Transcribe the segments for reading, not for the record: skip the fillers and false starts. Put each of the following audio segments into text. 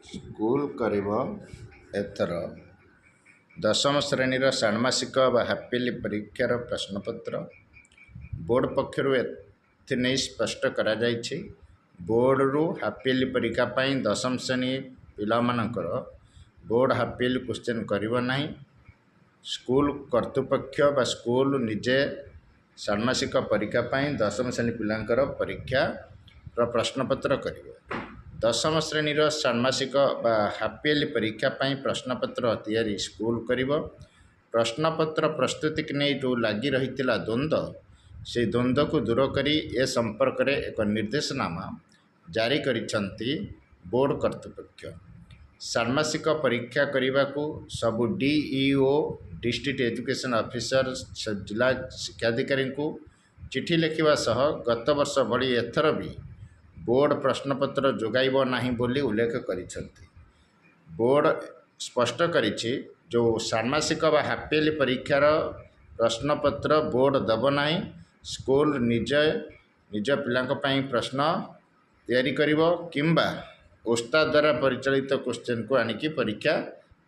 School କରିବ ଏଥର ଦଶମ ଶ୍ରେଣୀର ଷାଣ୍ମାସିକ ବା ହାପିଲି ପରୀକ୍ଷାର ପ୍ରଶ୍ନପତ୍ର ବୋର୍ଡ଼ ପକ୍ଷରୁ ଏଥିନେଇ ସ୍ପଷ୍ଟ କରାଯାଇଛି। ବୋର୍ଡ଼ରୁ ହାପିଲି ପରୀକ୍ଷା ପାଇଁ ଦଶମ ଶ୍ରେଣୀ ପିଲାମାନଙ୍କର ବୋର୍ଡ଼ ହାପିଲି କ୍ୱେଶ୍ଚିନ୍ କରିବ ନାହିଁ। ସ୍କୁଲ କର୍ତ୍ତୃପକ୍ଷ ବା ସ୍କୁଲ ନିଜେ ଷାଣ୍ମାସିକ ପରୀକ୍ଷା ପାଇଁ ଦଶମ ଶ୍ରେଣୀ ପିଲାଙ୍କର ପରୀକ୍ଷାର ପ୍ରଶ୍ନପତ୍ର କରିବ। ଦଶମ ଶ୍ରେଣୀର ଷାଣ୍ମାସିକ ବା ହାପିଲି ପରୀକ୍ଷା ପାଇଁ ପ୍ରଶ୍ନପତ୍ର ତିଆରି ସ୍କୁଲ କରିବ। ପ୍ରଶ୍ନପତ୍ର ପ୍ରସ୍ତୁତିକୁ ନେଇ ଯେଉଁ ଲାଗି ରହିଥିଲା ଦ୍ୱନ୍ଦ୍ୱ, ସେହି ଦ୍ୱନ୍ଦ୍ୱକୁ ଦୂର କରି ଏ ସମ୍ପର୍କରେ ଏକ ନିର୍ଦ୍ଦେଶନାମା ଜାରି କରିଛନ୍ତି ବୋର୍ଡ଼ କର୍ତ୍ତୃପକ୍ଷ। ଷାଣ୍ମାସିକ ପରୀକ୍ଷା କରିବାକୁ ସବୁ DEO ଡିଷ୍ଟ୍ରିକ୍ଟ ଏଜୁକେସନ୍ ଅଫିସର ଜିଲ୍ଲା ଶିକ୍ଷାଧିକାରୀଙ୍କୁ ଚିଠି ଲେଖିବା ସହ ଗତ ବର୍ଷ ଭଳି ଏଥର ବି ବୋର୍ଡ଼ ପ୍ରଶ୍ନପତ୍ର ଯୋଗାଇବ ନାହିଁ ବୋଲି ଉଲ୍ଲେଖ କରିଛନ୍ତି। ବୋର୍ଡ଼ ସ୍ପଷ୍ଟ କରିଛି, ଯେଉଁ ଷାଣ୍ମାସିକ ବା ହାପିଲି ପରୀକ୍ଷାର ପ୍ରଶ୍ନପତ୍ର ବୋର୍ଡ଼ ଦେବ ନାହିଁ। ସ୍କୁଲ ନିଜ ପିଲାଙ୍କ ପାଇଁ ପ୍ରଶ୍ନ ତିଆରି କରିବ କିମ୍ବା ଓସ୍ତାଦ ଦ୍ୱାରା ପରିଚାଳିତ କ୍ୱେଶ୍ଚିନ୍କୁ ଆଣିକି ପରୀକ୍ଷା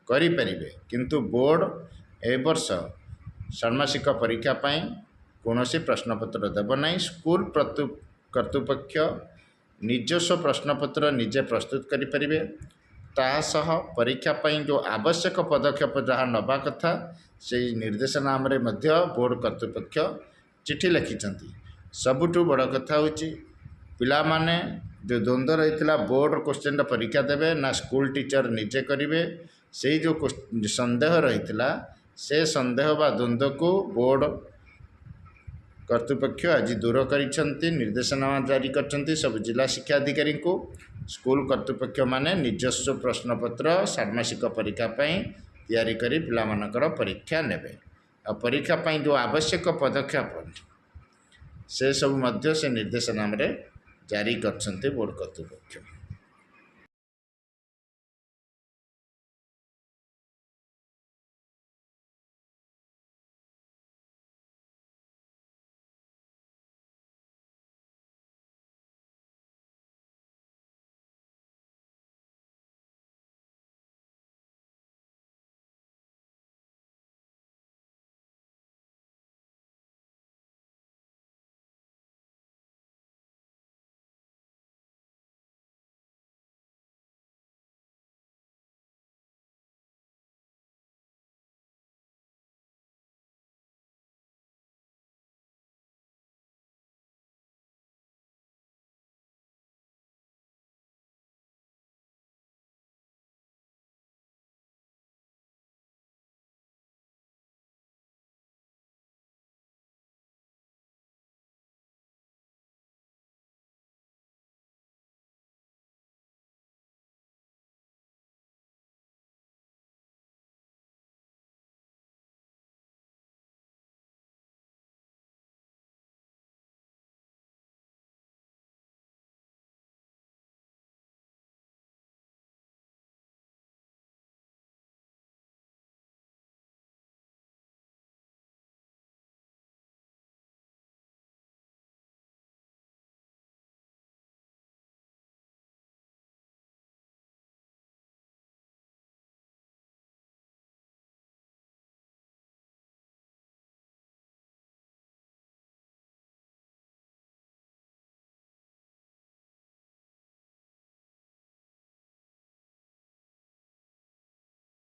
କରିପାରିବେ। କିନ୍ତୁ ବୋର୍ଡ଼ ଏ ବର୍ଷ ଷାଣ୍ମାସିକ ପରୀକ୍ଷା ପାଇଁ କୌଣସି ପ୍ରଶ୍ନପତ୍ର ଦେବ ନାହିଁ। ସ୍କୁଲ କର୍ତ୍ତୃପକ୍ଷ ନିଜସ୍ୱ ପ୍ରଶ୍ନପତ୍ର ନିଜେ ପ୍ରସ୍ତୁତ କରିପାରିବେ। ତା ସହ ପରୀକ୍ଷା ପାଇଁ ଯେଉଁ ଆବଶ୍ୟକ ପଦକ୍ଷେପ ଯାହା ନେବା କଥା ସେହି ନିର୍ଦ୍ଦେଶନାମାରେ ମଧ୍ୟ ବୋର୍ଡ଼ କର୍ତ୍ତୃପକ୍ଷ ଚିଠି ଲେଖିଛନ୍ତି। ସବୁଠୁ ବଡ଼ କଥା ହେଉଛି ପିଲାମାନେ ଯେଉଁ ଦ୍ୱନ୍ଦ୍ୱ ରହିଥିଲା ବୋର୍ଡ଼ କ୍ୱେଶ୍ଚିନ୍ର ପରୀକ୍ଷା ଦେବେ ନା ସ୍କୁଲ ଟିଚର ନିଜେ କରିବେ, ସେହି ଯେଉଁ ସନ୍ଦେହ ରହିଥିଲା ସେ ସନ୍ଦେହ ବା ଦ୍ୱନ୍ଦ୍ୱକୁ ବୋର୍ଡ଼ କର୍ତ୍ତୃପକ୍ଷ ଆଜି ଦୂର କରିଛନ୍ତି। ନିର୍ଦ୍ଦେଶନାମା ଜାରି କରିଛନ୍ତି ସବୁ ଜିଲ୍ଲା ଶିକ୍ଷାଧିକାରୀଙ୍କୁ। ସ୍କୁଲ କର୍ତ୍ତୃପକ୍ଷମାନେ ନିଜସ୍ୱ ପ୍ରଶ୍ନପତ୍ର ଷାଣ୍ମାସିକ ପରୀକ୍ଷା ପାଇଁ ତିଆରି କରି ପିଲାମାନଙ୍କର ପରୀକ୍ଷା ନେବେ। ଆଉ ପରୀକ୍ଷା ପାଇଁ ଯେଉଁ ଆବଶ୍ୟକ ପଦକ୍ଷେପ ସେସବୁ ମଧ୍ୟ ସେ ନିର୍ଦ୍ଦେଶନାମାରେ ଜାରି କରିଛନ୍ତି ବୋର୍ଡ଼ କର୍ତ୍ତୃପକ୍ଷ।